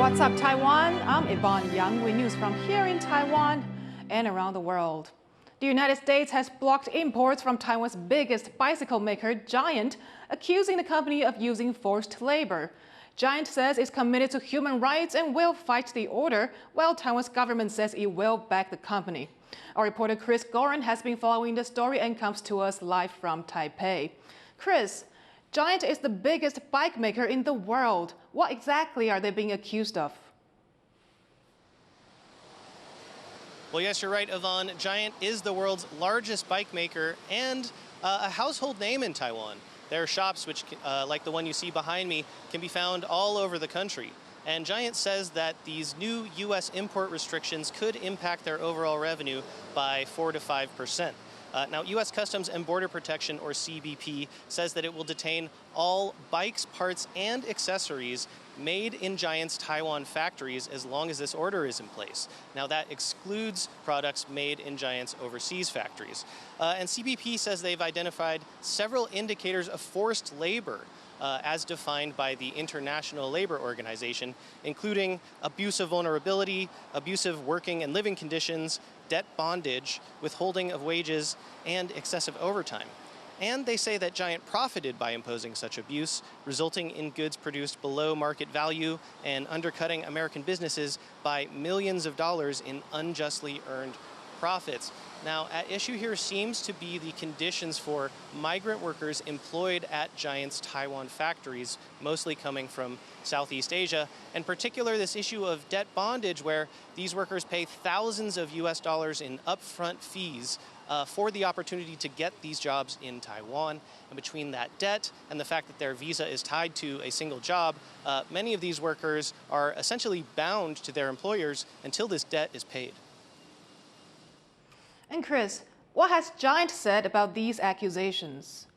What's up, Taiwan? I'm Yvonne Yang with news from here in Taiwan and around the world. The United States has blocked imports from Taiwan's biggest bicycle maker, Giant, accusing the company of using forced labor. Giant says it's committed to human rights and will fight the order, while Taiwan's government says it will back the company. Our reporter Chris Gorin has been following the story and comes to us live from Taipei. Chris, Giant is the biggest bike maker in the world. What exactly are they being accused of? Well, yes, you're right, Yvonne. Giant is the world's largest bike maker and a household name in Taiwan. Their shops, which, like the one you see behind me, can be found all over the country. And Giant says that these new U.S. import restrictions could impact their overall revenue by 4 to 5%. Now, U.S. Customs and Border Protection, or CBP, says that it will detain all bikes, parts, and accessories made in Giant's Taiwan factories as long as this order is in place. Now, that excludes products made in Giant's overseas factories. And CBP says they've identified several indicators of forced labor as defined by the International Labor Organization, including abusive vulnerability, abusive working and living conditions, debt bondage, withholding of wages, and excessive overtime. And they say that Giant profited by imposing such abuse, resulting in goods produced below market value and undercutting American businesses by millions of dollars in unjustly earned profits. Now, at issue here seems to be the conditions for migrant workers employed at Giant's Taiwan factories, mostly coming from Southeast Asia. In particular, this issue of debt bondage, where these workers pay thousands of US dollars in upfront fees for the opportunity to get these jobs in Taiwan. And between that debt and the fact that their visa is tied to a single job, many of these workers are essentially bound to their employers until this debt is paid. And Chris, what has Giant said about these accusations?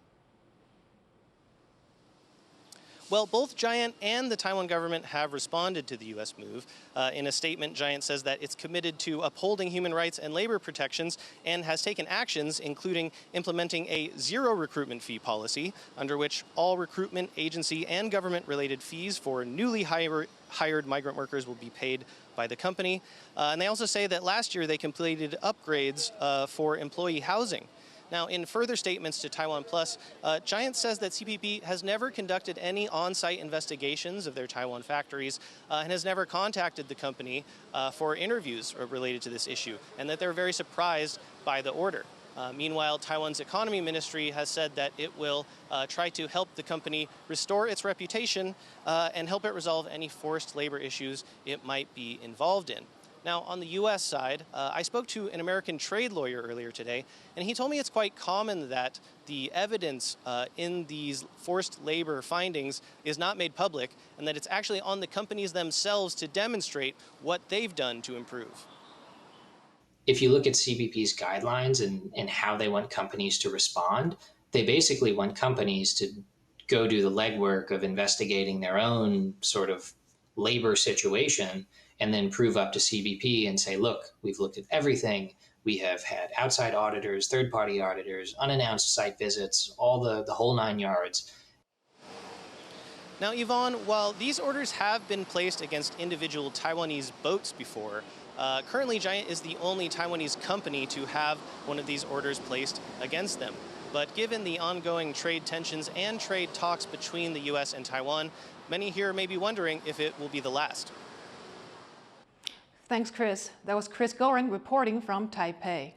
Well, both Giant and the Taiwan government have responded to the U.S. move. In a statement, Giant says that it's committed to upholding human rights and labor protections and has taken actions, including implementing a zero recruitment fee policy, under which all recruitment, agency, and government-related fees for newly hired migrant workers will be paid by the company. And they also say that last year they completed upgrades for employee housing. Now, in further statements to TaiwanPlus, Giant says that CBP has never conducted any on-site investigations of their Taiwan factories and has never contacted the company for interviews related to this issue, and that they're very surprised by the order. Meanwhile, Taiwan's economy ministry has said that it will try to help the company restore its reputation and help it resolve any forced labor issues it might be involved in. Now, on the U.S. side, I spoke to an American trade lawyer earlier today, and he told me it's quite common that the evidence in these forced labor findings is not made public, and that it's actually on the companies themselves to demonstrate what they've done to improve. If you look at CBP's guidelines and how they want companies to respond, they basically want companies to go do the legwork of investigating their own sort of labor situation and then prove up to CBP and say, look, we've looked at everything. We have had outside auditors, third-party auditors, unannounced site visits, all the whole 9 yards. Now, Yvonne, while these orders have been placed against individual Taiwanese boats before, currently Giant is the only Taiwanese company to have one of these orders placed against them. But given the ongoing trade tensions and trade talks between the U.S. and Taiwan, many here may be wondering if it will be the last. Thanks, Chris. That was Chris Gorin reporting from Taipei.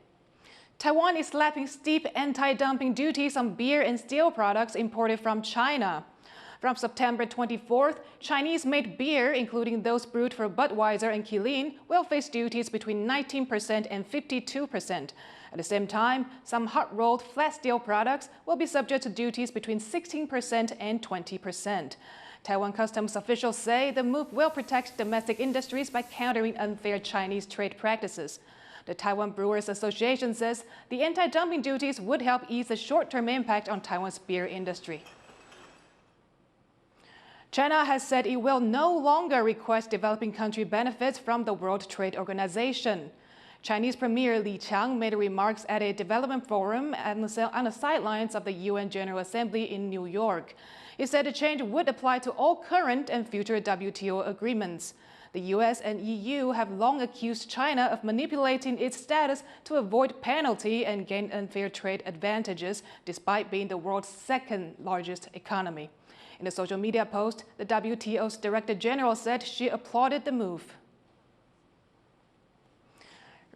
Taiwan is slapping steep anti-dumping duties on beer and steel products imported from China. From September 24th, Chinese-made beer, including those brewed for Budweiser and Hualien, will face duties between 19% and 52%. At the same time, some hot-rolled flat steel products will be subject to duties between 16% and 20%. Taiwan customs officials say the move will protect domestic industries by countering unfair Chinese trade practices. The Taiwan Brewers Association says the anti-dumping duties would help ease the short-term impact on Taiwan's beer industry. China has said it will no longer request developing country benefits from the World Trade Organization. Chinese Premier Li Qiang made remarks at a development forum on the sidelines of the UN General Assembly in New York. He said the change would apply to all current and future WTO agreements. The US and EU have long accused China of manipulating its status to avoid penalty and gain unfair trade advantages, despite being the world's second largest economy. In a social media post, the WTO's Director General said she applauded the move.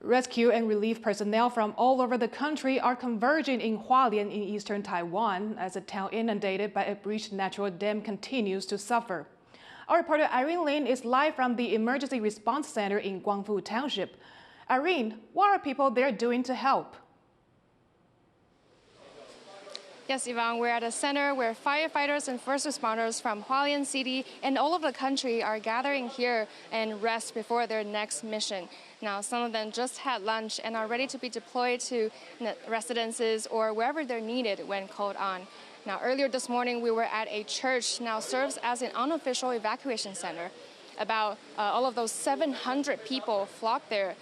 Rescue and relief personnel from all over the country are converging in Hualien in eastern Taiwan as a town inundated by a breached natural dam continues to suffer. Our reporter Irene Lin is live from the Emergency Response Center in Guangfu Township. Irene, what are people there doing to help? Yes, Yvonne, we're at a center where firefighters and first responders from Hualien City and all over the country are gathering here and rest before their next mission. Now, some of them just had lunch and are ready to be deployed to residences or wherever they're needed when called on. Now, earlier this morning, we were at a church now serves as an unofficial evacuation center. About all of those 700 people flocked there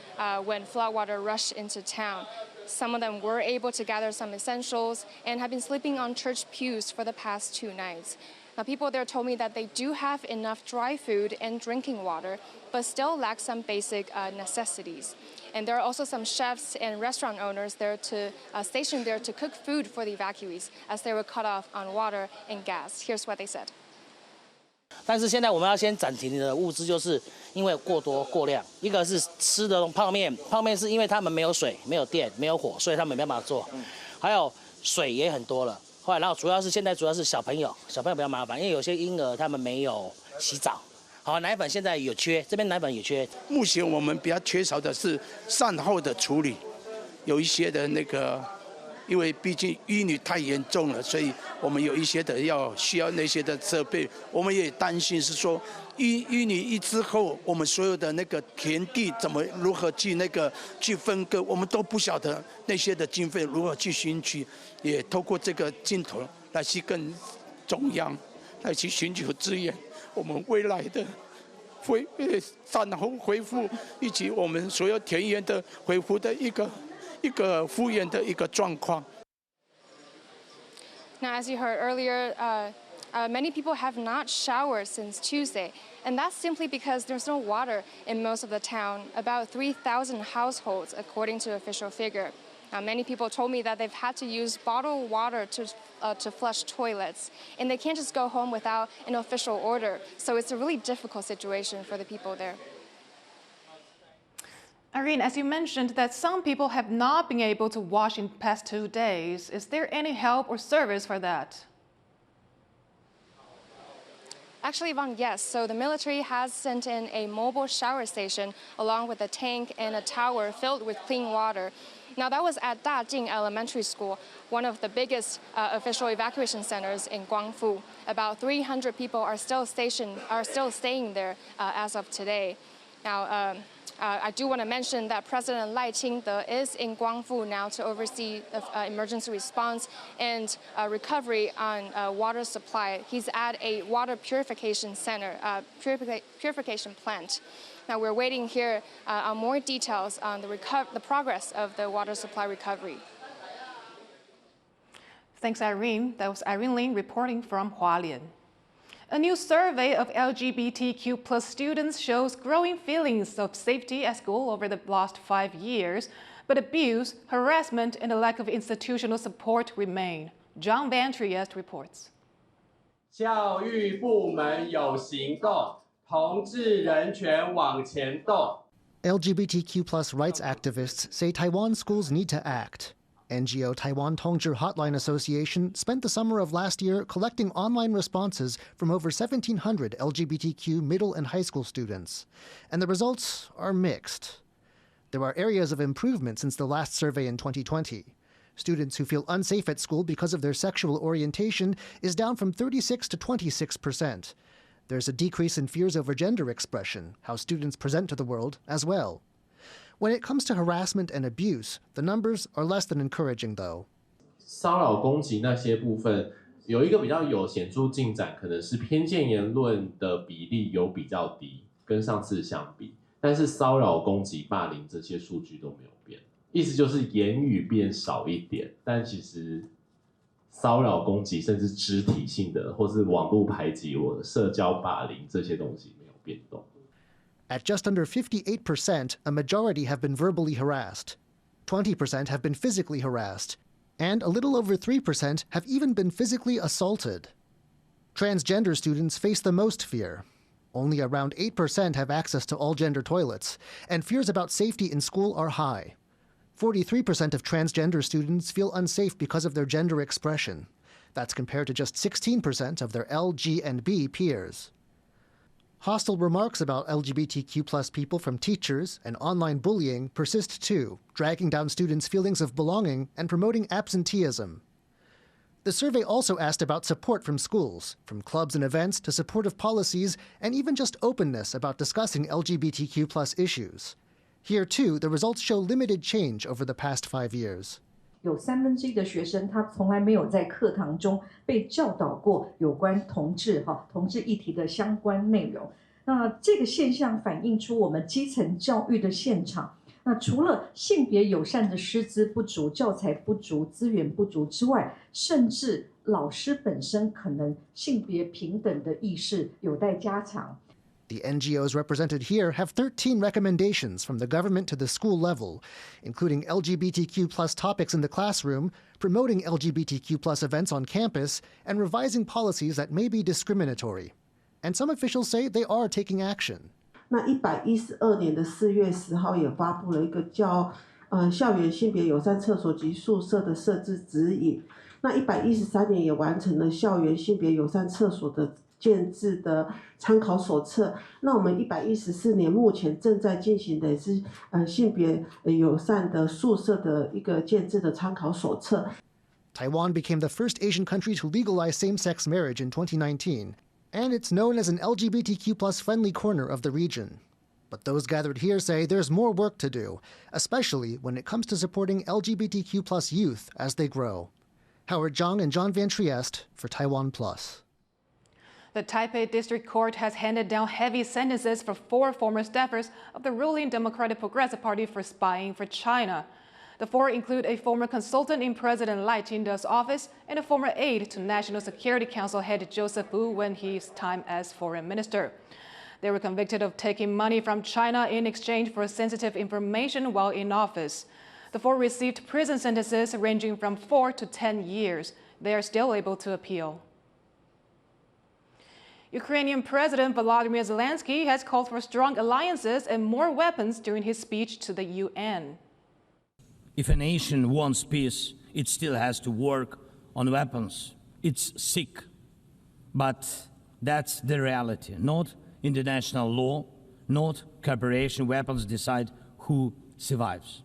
when floodwater rushed into town. Some of them were able to gather some essentials and have been sleeping on church pews for the past 2 nights. Now, people there told me that they do have enough dry food and drinking water, but still lack some basic necessities. And there are also some chefs and restaurant owners there to stationed there to cook food for the evacuees as they were cut off on water and gas. Here's what they said. 但是现在我们要先暂停的物资，就是因为过多过量。一个是吃的泡面，泡面是因为他们没有水、没有电、没有火，所以他们没办法做。还有水也很多了。后来，然后现在主要是小朋友比较麻烦，因为有些婴儿他们没有洗澡。好，奶粉现在有缺，这边奶粉也缺。目前我们比较缺少的是善后的处理，有一些的那个。 因为毕竟淤泥太严重了，所以我们有一些的需要那些的设备。我们也担心是说淤泥一之后，我们所有的那个田地如何去分割，我们都不晓得那些的经费如何去寻取。也透过这个镜头来去跟中央来去寻求资源，我们未来的善后恢复以及我们所有田园的恢复的一个复原的一个状况。 Now, as you heard earlier, many people have not showered since Tuesday, and that's simply because there's no water in most of the town, about 3,000 households, according to official figure. Now, many people told me that they've had to use bottled water to flush toilets, and they can't just go home without an official order. So it's a really difficult situation for the people there. Irene, as you mentioned that some people have not been able to wash in the past 2 days, is there any help or service for that? Actually, Yvonne, yes. So the military has sent in a mobile shower station along with a tank and a tower filled with clean water. Now, that was at Dajing Elementary School, one of the biggest official evacuation centers in Guangfu. About 300 people are still staying there as of today. Now, I do want to mention that President Lai Ching-te is in Guangfu now to oversee emergency response and recovery on water supply. He's at a water purification center, purification plant. Now we're waiting here on more details on the progress of the water supply recovery. Thanks, Irene. That was Irene Lin reporting from Hualien. A new survey of LGBTQ+ students shows growing feelings of safety at school over the last 5 years, but abuse, harassment, and a lack of institutional support remain. John Van Trieste reports. 教育部门有行动，同志人权往前动。 LGBTQ+ rights activists say Taiwan schools need to act. NGO Taiwan Tongzhi Hotline Association spent the summer of last year collecting online responses from over 1,700 LGBTQ middle and high school students. And the results are mixed. There are areas of improvement since the last survey in 2020. Students who feel unsafe at school because of their sexual orientation is down from 36 to 26%. There's a decrease in fears over gender expression, how students present to the world, as well. When it comes to harassment and abuse, the numbers are less than encouraging, though. 骚扰攻击那些部分有一个比较有显著进展，可能是偏见言论的比例有比较低，跟上次相比。但是骚扰攻击、霸凌这些数据都没有变，意思就是言语变少一点，但其实骚扰攻击甚至肢体性的或是网络排挤我、社交霸凌这些东西没有变动。At just under 58%, a majority have been verbally harassed. 20% have been physically harassed. And a little over 3% have even been physically assaulted. Transgender students face the most fear. Only around 8% have access to all-gender toilets, and fears about safety in school are high. 43% of transgender students feel unsafe because of their gender expression. That's compared to just 16% of their L, G, and B peers. Hostile remarks about LGBTQ+ people from teachers and online bullying persist too, dragging down students' feelings of belonging and promoting absenteeism. The survey also asked about support from schools, from clubs and events to supportive policies, and even just openness about discussing LGBTQ+ issues. Here too, the results show limited change over the past 5 years. 有1/3的学生，他从来没有在课堂中被教导过有关同志议题的相关内容。那这个现象反映出我们基层教育的现场。那除了性别友善的师资不足、教材不足、资源不足之外，甚至老师本身可能性别平等的意识有待加强。 The NGOs represented here have 13 recommendations from the government to the school level, including LGBTQ+ topics in the classroom, promoting LGBTQ+ events on campus, and revising policies that may be discriminatory. And some officials say they are taking action. 那112年的4月10号也发布了一个叫校园性别友善厕所及宿舍的设置指引。那113年也完成了校园性别友善厕所的 建制的参考手册。那我们114年目前正在进行的是性别友善的宿舍的一个建制的参考手册。Taiwan became the first Asian country to legalize same-sex marriage in 2019, and it's known as an LGBTQ+ friendly corner of the region. But those gathered here say there's more work to do, especially when it comes to supporting LGBTQ+ youth as they grow. Howard Zhang and John Van Trieste for TaiwanPlus. The Taipei District Court has handed down heavy sentences for 4 former staffers of the ruling Democratic Progressive Party for spying for China. The 4 include a former consultant in President Lai Ching-te's office and a former aide to National Security Council head Joseph Wu when his time as foreign minister. They were convicted of taking money from China in exchange for sensitive information while in office. The 4 received prison sentences ranging from 4 to 10 years. They are still able to appeal. Ukrainian President Volodymyr Zelenskyy has called for strong alliances and more weapons during his speech to the UN. If a nation wants peace, it still has to work on weapons. It's sick, but that's the reality. Not international law, not cooperation. Weapons decide who survives.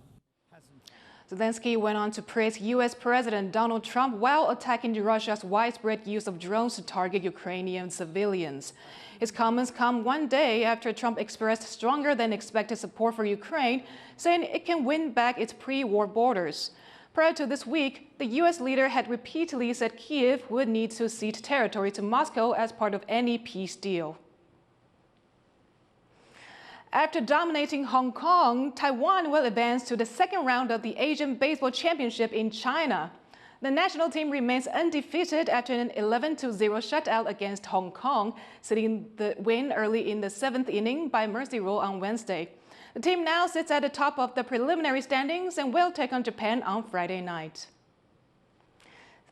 Zelenskyy went on to praise U.S. President Donald Trump while attacking Russia's widespread use of drones to target Ukrainian civilians. His comments come one day after Trump expressed stronger than expected support for Ukraine, saying it can win back its pre-war borders. Prior to this week, the U.S. leader had repeatedly said Kyiv would need to cede territory to Moscow as part of any peace deal. After dominating Hong Kong, Taiwan will advance to the second round of the Asian Baseball Championship in China. The national team remains undefeated after an 11-0 shutout against Hong Kong, sealing the win early in the 7th inning by mercy rule on Wednesday. The team now sits at the top of the preliminary standings and will take on Japan on Friday night.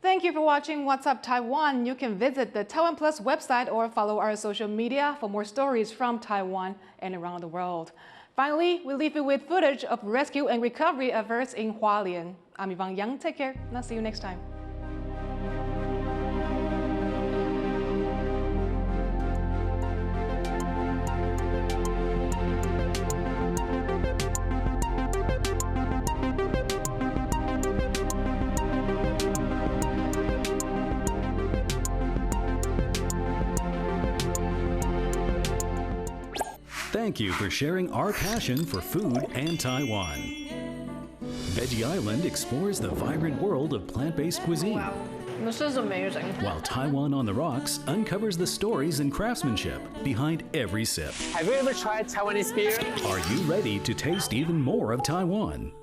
Thank you for watching What's Up Taiwan. You can visit the TaiwanPlus website or follow our social media for more stories from Taiwan and around the world. Finally, we leave you with footage of rescue and recovery efforts in Hualien. I'm Yvonne. Take care, and I'll see you next time. Thank you for sharing our passion for food and Taiwan. Veggie Island explores the vibrant world of plant-based cuisine. Wow, this is amazing. While Taiwan on the Rocks uncovers the stories and craftsmanship behind every sip. Have you ever tried Taiwanese beer? Are you ready to taste even more of Taiwan?